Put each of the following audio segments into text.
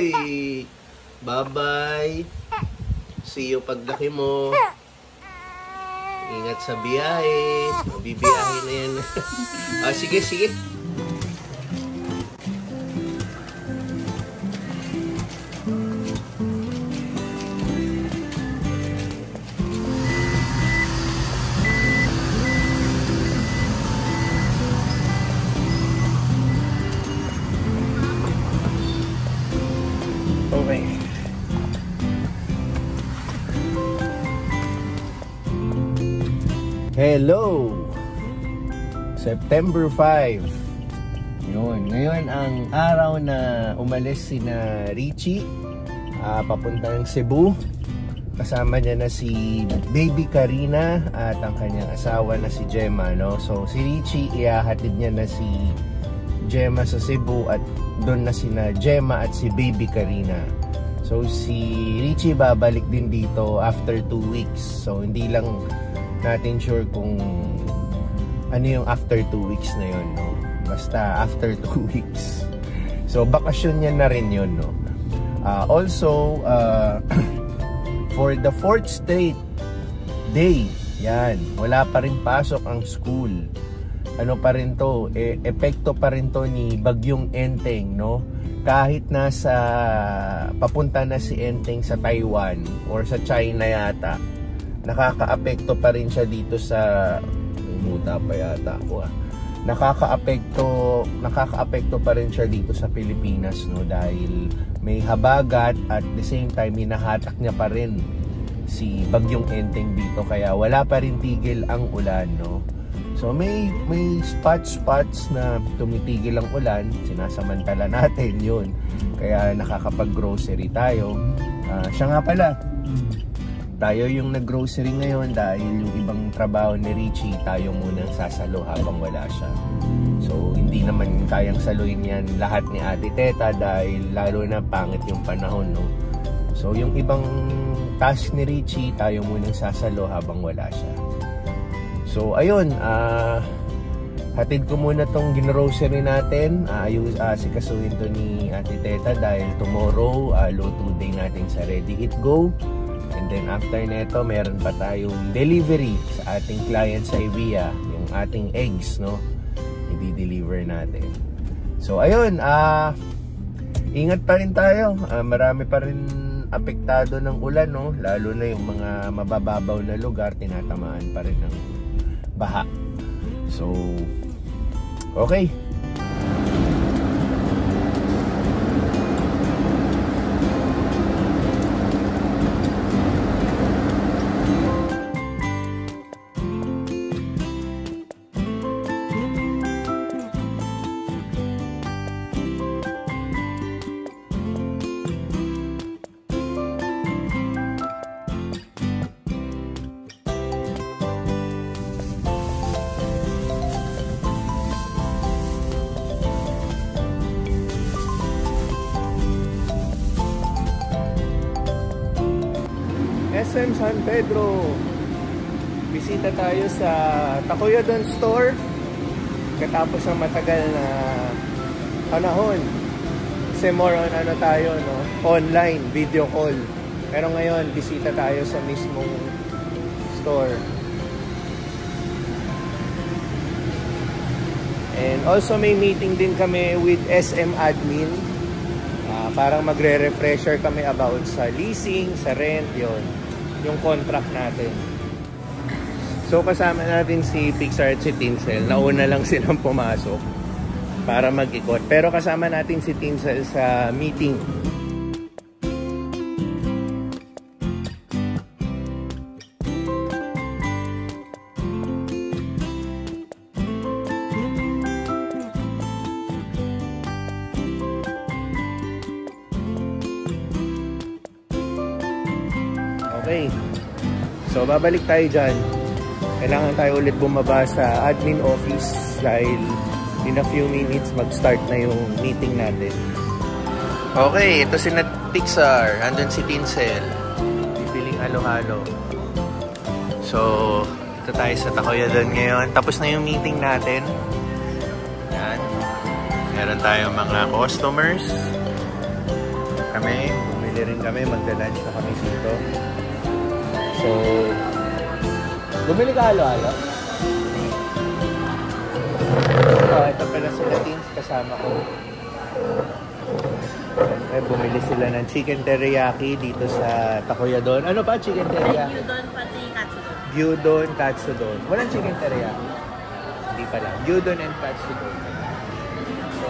Uy! Bye-bye! See you paglaki mo. Ingat sa biyahe. Mabibiyahe na yan. Sige, sige. Okay. Hello! September 5. Ngayon ang araw na umalis sina Richie papunta ng Cebu. Kasama niya na si Baby Karina at ang kanyang asawa na si Gemma, no? So si Richie iahatid niya na si Gemma sa Cebu at doon na sina Gemma at si Baby Karina. So si Richie babalik din dito after 2 weeks. So hindi lang natin sure kung ano yung after 2 weeks na yun, no? Basta after 2 weeks. So bakasyon niya na rin yun, no? Also for the 4th straight day, yan, wala pa rin pasok ang school. Ano pa rin to, epekto pa rin to ni Bagyong Enteng, no? Kahit nasa papunta na si Enteng sa Taiwan or sa China yata, nakakaapekto pa rin siya dito sa muta pa yata ako nakakaapekto pa rin siya dito sa Pilipinas, no, dahil may habagat at the same time hinahatak niya pa rin si Bagyong Enteng dito, kaya wala pa rin tigil ang ulan, no. So may spots na tumitigil ang ulan, sinasamantala natin yun, kaya nakakapag-grocery tayo. Siya nga pala, tayo yung nag-grocery ngayon dahil yung ibang trabaho ni Richie, tayo muna sasalo habang wala siya. So hindi naman kayang saluin yan lahat ni Ate Teta dahil lalo na pangit yung panahon, no. So yung ibang task ni Richie, tayo muna sasalo habang wala siya. So ayun, hatid ko muna tong gin-grocery natin. Sikasuhin to ni Ate Teta dahil tomorrow luto day natin sa Ready Eat Go. And then after neto, meron pa tayong delivery sa ating client sa Evia, yung ating eggs, no, i-deliver natin. So ayun, ingat pa rin tayo. Marami pa rin apektado ng ulan, no, lalo na yung mga mabababaw na lugar, tinatamaan pa rin ng baha. So okay. SM San Pedro. Bisita tayo sa Takoyodon store. Katapos ng matagal na panahon. Kasi more on ano tayo, no? Online, video call. Pero ngayon, bisita tayo sa mismong store. And also may meeting din kami with SM admin. Parang magre-refresher kami about sa leasing, sa rent, yung contract natin. So kasama natin si Pixar at si Tinsel. Nauna lang silang pumasok para mag-ikot. Pero kasama natin si Tinsel sa meeting. Okay. So babalik tayo dyan. Kailangan tayo ulit bumaba sa admin office dahil in a few minutes mag-start na yung meeting natin. Okay, ito si Pixar. Andun si Tinsel. Bibiling halo-halo. So, ito tayo sa Takoyodon ngayon. Tapos na yung meeting natin. Yan. Meron tayong mga customers. Kami, bumili rin kami, magda-lunch na kami dito. So, bumili ka halo-halo? Ito pala sila teens kasama ko. Bumili sila ng chicken teriyaki dito sa Takoyadon. Ano pa chicken teriyaki? Gyudon pati katsudon. Gyudon, katsudon. Walang chicken teriyaki? Hindi pala. Gyudon and katsudon. So,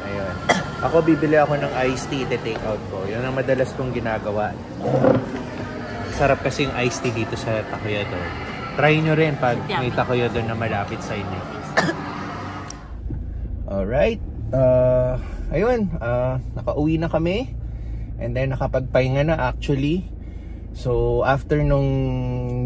ayun. Ako bibili ako ng iced tea, take out ko. Yun ang madalas kong ginagawa. Sarap kasing iced tea dito sa Takoyadon. Try nyo rin pag may Takoyadon na malapit sa inyo. Alright. Ayun. Nakauwi na kami. And then nakapagpahinga na actually. So after nung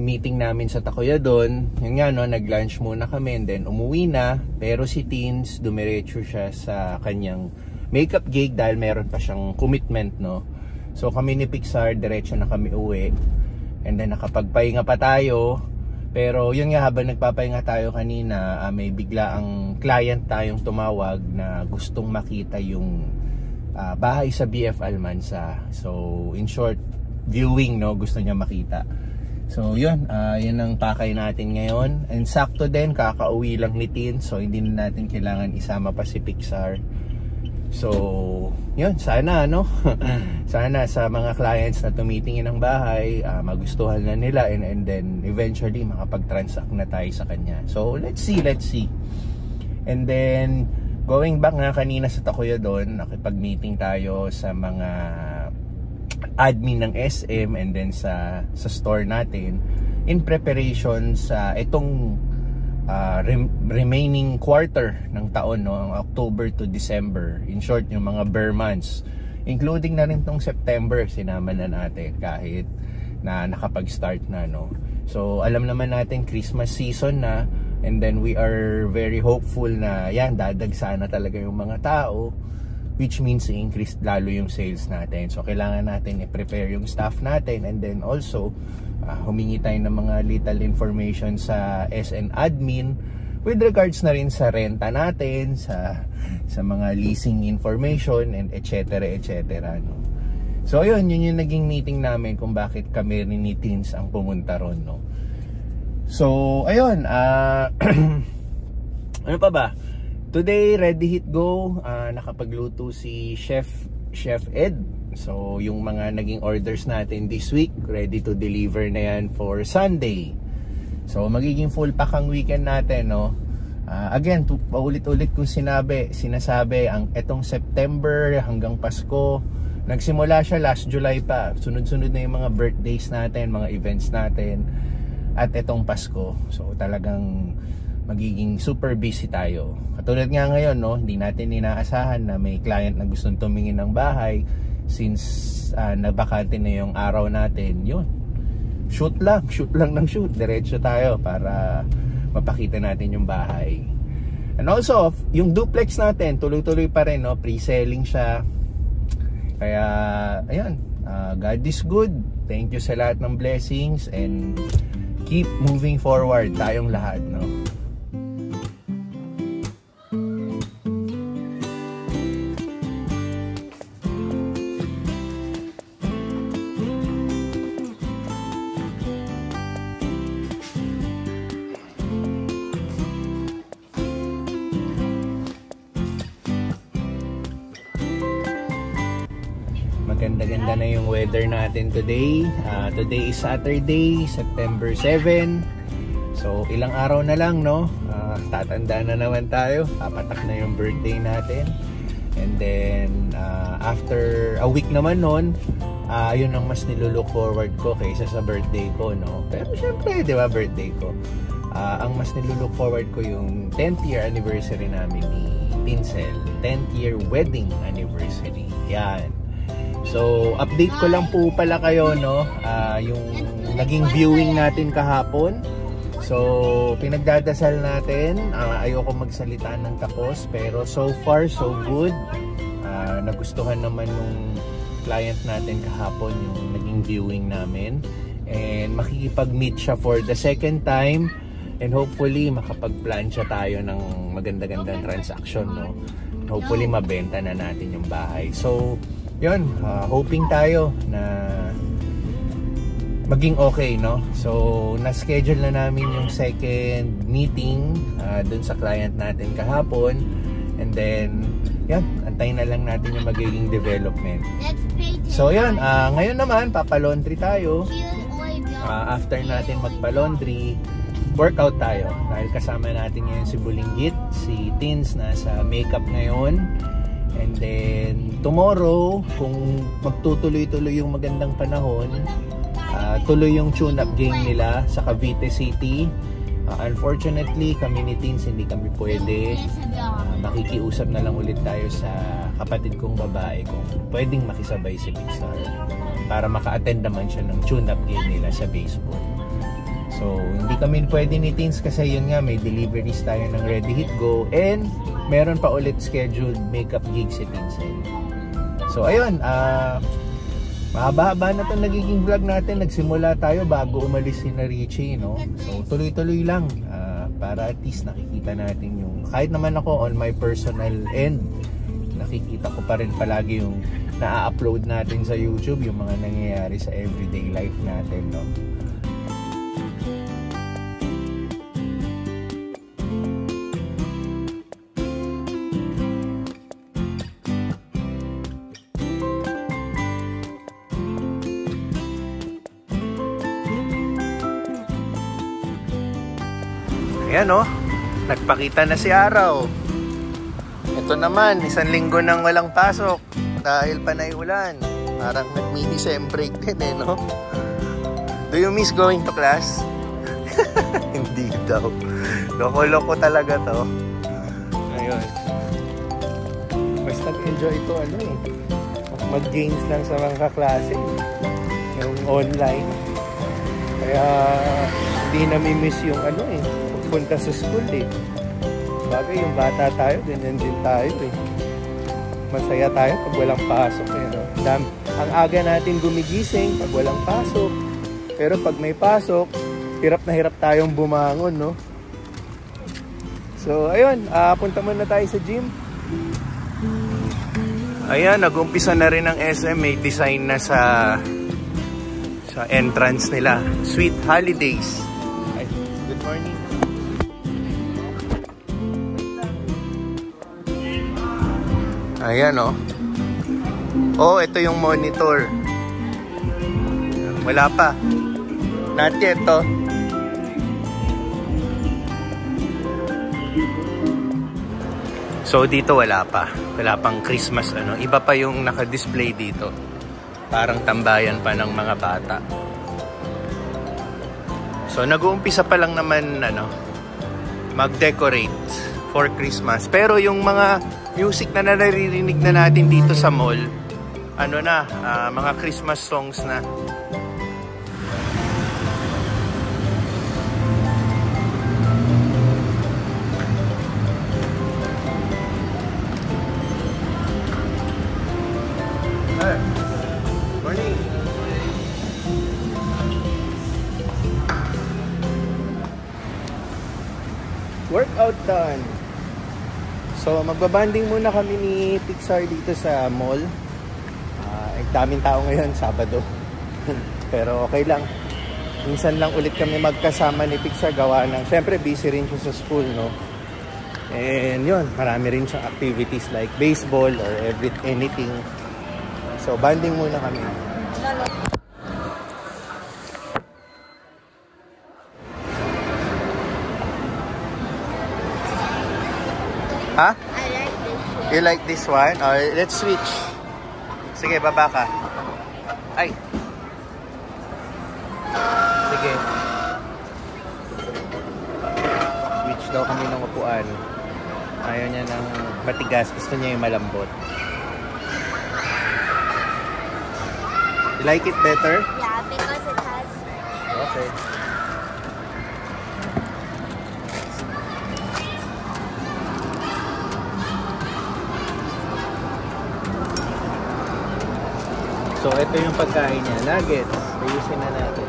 meeting namin sa Takoyadon, yun nga no, nag-lunch muna kami and then umuwi na. Pero si Teens, dumiretso siya sa kanyang makeup gig dahil meron pa siyang commitment, no. So kami ni Pixar, diretso na kami uwi. And then nakapagpahinga pa tayo. Pero yun nga, habang nagpapahinga tayo kanina, may bigla ang client tayong tumawag na gustong makita yung bahay sa BF Almanza. So in short, viewing, no, gusto niya makita. So yun, yun ang pakay natin ngayon. And sakto din, kakauwi lang ni Tin, so hindi na natin kailangan isama pa si Pixar. So yun, sana no sana sa mga clients na tumitingin ng bahay, magustuhan na nila and then eventually makapag-transact na tayo sa kanya. So let's see. And then going back nga kanina sa Takoyadon, nakipag-meeting tayo sa mga admin ng SM and then sa store natin in preparation sa itong remaining quarter ng taon, no, ang October to December. In short, yung mga bare months, including na rin tong September, sinama na natin kahit na nakapag-start na, no. So alam naman natin Christmas season na, and then we are very hopeful na yan, dadagsa na talaga yung mga tao, which means i-increase lalo yung sales natin. So kailangan natin i-prepare yung staff natin, and then also humingi tayo ng mga little information sa SN admin with regards na rin sa renta natin, sa mga leasing information and etc. no. So yun yung naging meeting namin kung bakit kami rin ni Teens ang pumunta ron, no. So ayun, ano pa ba? Today, Ready Hit Go, nakapagluto si Chef Ed. So, yung mga naging orders natin this week, ready to deliver na yan for Sunday. So, magiging full pack ang weekend natin, no? Again, paulit-ulit kong sinasabi, ang etong September hanggang Pasko, nagsimula siya last July pa. Sunod-sunod na yung mga birthdays natin, mga events natin, at etong Pasko. So, talagang magiging super busy tayo. Katulad nga ngayon, no, hindi natin inaasahan na may client na gustong tumingin ng bahay since nabakante na yung araw natin. Yun, shoot lang ng shoot, diretso tayo para mapakita natin yung bahay. And also, yung duplex natin tuloy-tuloy pa rin, no, pre-selling siya. Kaya ayan, God is good. Thank you sa lahat ng blessings and keep moving forward tayong lahat, no. Maganda-ganda na yung weather natin today. Today is Saturday, September 7. So ilang araw na lang, no, tatanda na naman tayo. Papatak na yung birthday natin. And then after a week naman nun, yun ang mas nilulook forward ko kaysa sa birthday ko, no. Pero syempre, di ba, birthday ko, ang mas nilulook forward ko yung 10th year anniversary namin ni Tinsel. 10th year wedding anniversary. Yan. So, update ko lang po pala kayo, no, yung naging viewing natin kahapon. So, pinagdadasal natin, ayoko magsalita ng tapos, pero so far, so good. Nagustuhan naman nung client natin kahapon yung naging viewing namin. And makikipag-meet siya for the second time And hopefully makapag-plancha tayo ng maganda-gandang transaction, no? Hopefully mabenta na natin yung bahay. So yun, hoping tayo na maging okay, no? So na-schedule na namin yung second meeting dun sa client natin kahapon. And then yan, antayin na lang natin yung magiging development. So yan, ngayon naman papalaundry tayo. After natin magpa-laundry, workout tayo. Dahil kasama natin ngayon si Bulinggit, si Tins nasa makeup ngayon. And then tomorrow, kung magtutuloy-tuloy yung magandang panahon, tuloy yung tune-up game nila sa Cavite City. Unfortunately, kami ni Tins hindi kami pwede. Makikiusap na lang ulit tayo sa kapatid kong babae kung pwedeng makisabay si Pixar para maka-attend naman siya ng tune-up game nila sa baseball. So, hindi kami pwede ni Tins kasi yun nga, may deliveries tayo ng Ready Hit Go and meron pa ulit scheduled makeup gig si Tinsel. So, ayun, mahaba-haba na itong nagiging vlog natin. Nagsimula tayo bago umalis si Richie, no? So, tuloy-tuloy lang para at least nakikita natin yung, kahit naman ako on my personal end, nakikita ko pa rin palagi yung na-upload natin sa YouTube, yung mga nangyayari sa everyday life natin, no? Ayan, oh, nagpakita na si Araw. Ito naman, 1 linggo nang walang pasok dahil panay ulan. Parang nag-mini sem break din, eh, no? Do you miss going to class? Hindi daw. Loko-loko talaga to. Ayun. Mas nag-enjoy ito, ano eh. Mag-games lang sa mga kaklase. Yung online. Kaya hindi nami-miss yung ano eh. Punta sa school eh. Bagay yung bata tayo, ganyan din tayo eh. Masaya tayo pag walang pasok eh, no? Ang aga natin gumigising pag walang pasok. Pero pag may pasok, hirap na hirap tayong bumangon, no? So, ayun, punta muna tayo sa gym. Ayan, nag-umpisa na rin ang SM. May design na sa entrance nila. Sweet Holidays. Ay, good morning. Ayan, oh. Oh, ito yung monitor. Wala pa. Not yet, oh. So, dito wala pa. Wala pang Christmas, ano. Iba pa yung naka-display dito. Parang tambayan pa ng mga bata. So, nag-uumpisa pa lang naman, ano, mag-decorate for Christmas. Pero yung mga music na naririnig na natin dito sa mall, ano na, mga Christmas songs na. Hey, morning. Workout done. So, magbabanding muna kami ni Pixar dito sa mall. Daming tao ngayon, Sabado. Pero okay lang. Minsan lang ulit kami magkasama ni Pixar gawa ng, syempre busy rin siya sa school, no? And yun, marami rin siyang activities like baseball or anything. So, banding muna kami. Ha? I like this one. You like this one? Oh, let's switch. Sige, baba ka. Ay. Sige. Switch daw kami ng upuan. Ayaw niya ng matigas. Gusto niya yung malambot. You like it better? Yeah, because it has... Okay. So, ito yung pagkain niya. Nuggets. Ayusin na natin.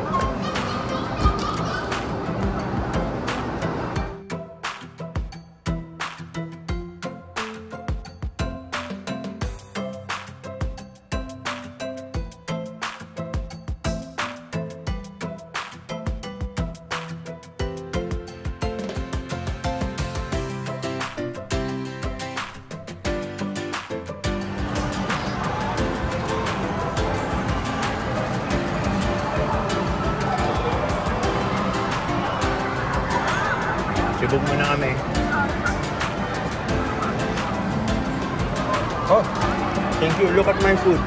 Libog muna kami. Oh, thank you. Look at my food.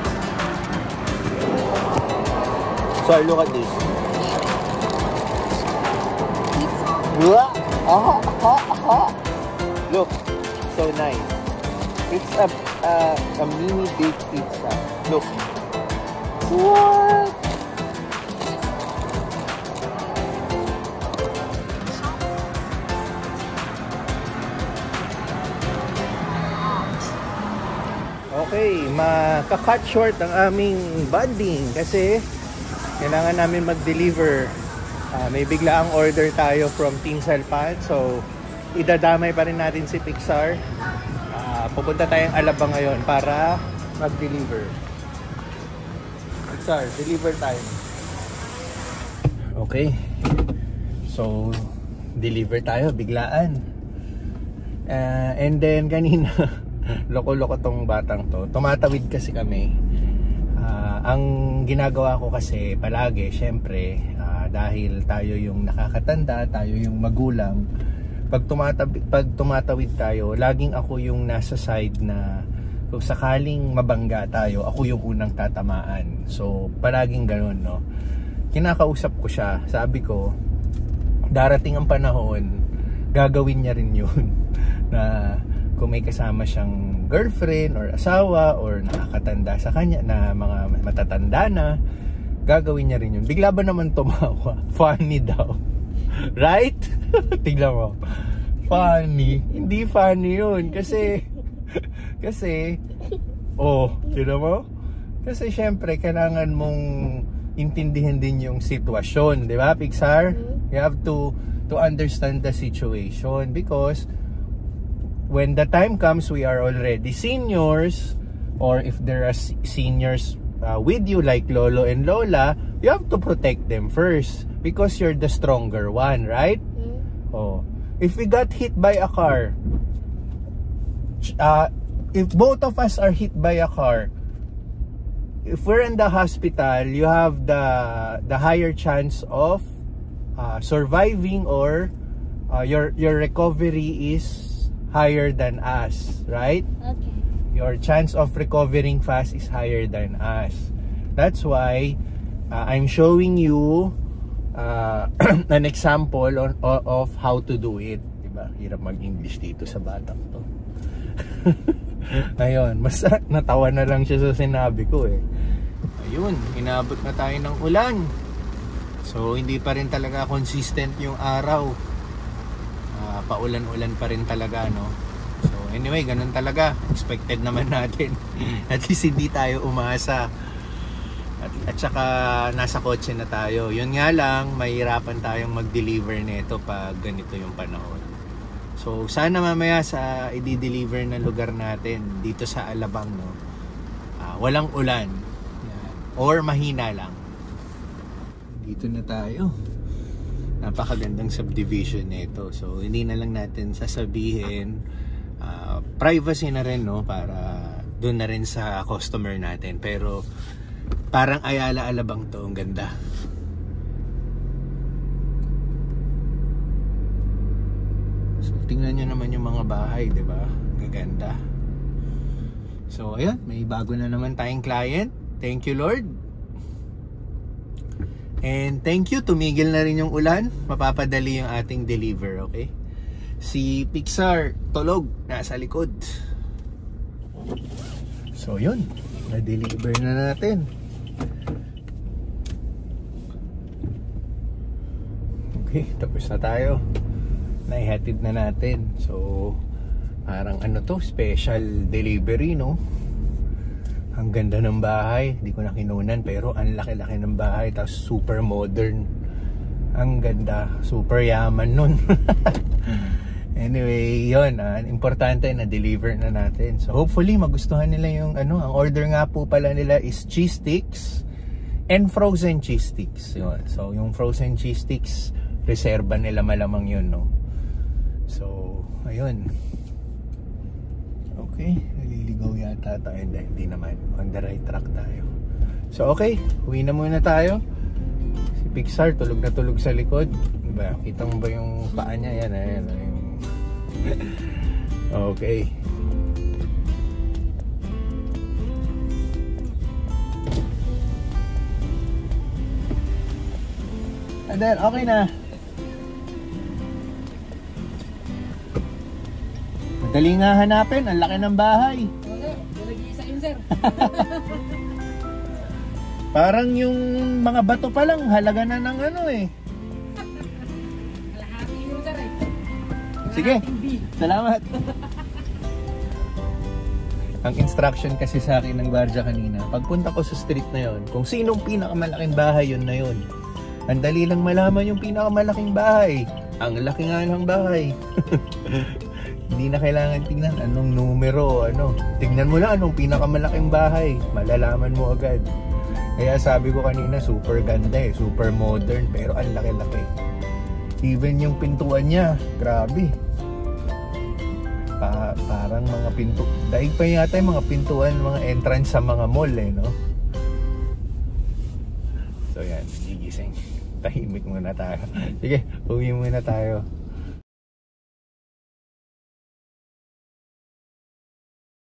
So, look at this. Look, so nice. It's a mini baked pizza. Look. What? Okay, maka-cut short ang aming bonding kasi kailangan namin mag-deliver. May bigla ang order tayo from Team Salpan, so idadamay pa rin natin si Pixar. Pupunta tayong Alabang ngayon para mag-deliver. Pixar, deliver time. Okay, so deliver tayo biglaan. And then kanina loko-loko tong batang to. Tumatawid kasi kami. Ang ginagawa ko kasi palagi, syempre, dahil tayo yung nakakatanda, tayo yung magulang, pag tumatawid tayo, laging ako yung nasa side na kung sakaling mabangga tayo, ako yung unang tatamaan. So, palaging ganun, no? Kinakausap ko siya, sabi ko, darating ang panahon, gagawin niya rin yun na kung may kasama siyang girlfriend or asawa or nakakatanda sa kanya na mga matatanda na, gagawin niya rin yun. Bigla ba naman tumawa? Funny daw. Right? Tignan mo. Funny. Hindi funny yun. Kasi, tignan mo? Kasi syempre, kailangan mong intindihin din yung sitwasyon. Di ba, Pixar? You have to understand the situation because when the time comes, we are already seniors, or if there are seniors with you like Lolo and Lola, you have to protect them first because you're the stronger one, right? Oh, if we got hit by a car, if both of us are hit by a car, if we're in the hospital, you have the higher chance of surviving, or your recovery is higher than us, right? Okay. Your chance of recovering fast is higher than us. That's why I'm showing you an example of how to do it. Diba? Hirap mag-English dito sa batang to. Ngayon, mas natawa na lang siya sa sinabi ko eh. Ayun, inabot na tayo ng ulan. So, hindi pa rin talaga consistent yung araw. Paulan-ulan pa rin talaga, no? So anyway, ganun talaga, expected naman natin. At least hindi tayo umasa at saka nasa kotse na tayo. Yun nga lang, mahirapan tayong mag-deliver nito pag ganito yung panahon. So sana mamaya sa i-deliver na lugar natin dito sa Alabang, no, walang ulan. Yan. Or mahina lang. Dito na tayo. Napakagandang subdivision nito. So hindi na lang natin sasabihin, privacy na rin, no, para doon na rin sa customer natin. Pero parang Ayala Alabang to, ang ganda. So tingnan nyo naman yung mga bahay, di ba? Gaganda. So ayun, may bago na naman tayong client. Thank you, Lord. And thank you, tumigil na rin yung ulan. Mapapadali yung ating deliver, okay? Si Pixar, tulog, nasa likod. So yun, na-deliver na natin. Okay, tapos na tayo. Naihatid na natin. So, parang ano to, special delivery, no? Ang ganda ng bahay, hindi ko na kinunan, pero ang laki-laki ng bahay, tapos super modern. Ang ganda, super yaman nun. Anyway, yun, importante na deliver na natin. So hopefully magustuhan nila yung ang order nga po pala nila is cheese sticks and frozen cheese sticks. Yun. So yung frozen cheese sticks, reserba nila malamang yun, no? So, ayun. Okay, naliligaw yata tayo. Hindi naman, on the right track tayo. So okay, uwi na muna tayo. Si Pixar tulog na tulog sa likod, diba? Kita mo ba yung paa niya? Yan, ayan, Okay. Adel, okay na. Madali nga hanapin, ang laki ng bahay. Okay, nag-iisa yun, sir. Parang yung mga bato pa lang, halaga na ng ano eh. Kalahati yun, sir eh. Sige, Kalahating B. salamat. Ang instruction kasi sa akin ng gwardiya kanina, pagpunta ko sa street na yon, kung sinong pinakamalaking bahay, yun na yun. Ang dali lang malaman yung pinakamalaking bahay. Ang laki nga ng bahay. Hindi na kailangan tingnan anong numero, ano. Tingnan mo lang anong pinakamalaking bahay. Malalaman mo agad. Kaya sabi ko kanina, super ganda eh. Super modern, pero ang laki-laki. Even yung pintuan niya, grabe. Parang mga pinto. Daig pa yata yung mga pintuan, mga entrance sa mga mall eh, no? So yan, gigising. Tahimik muna tayo. Sige, uwi muna tayo.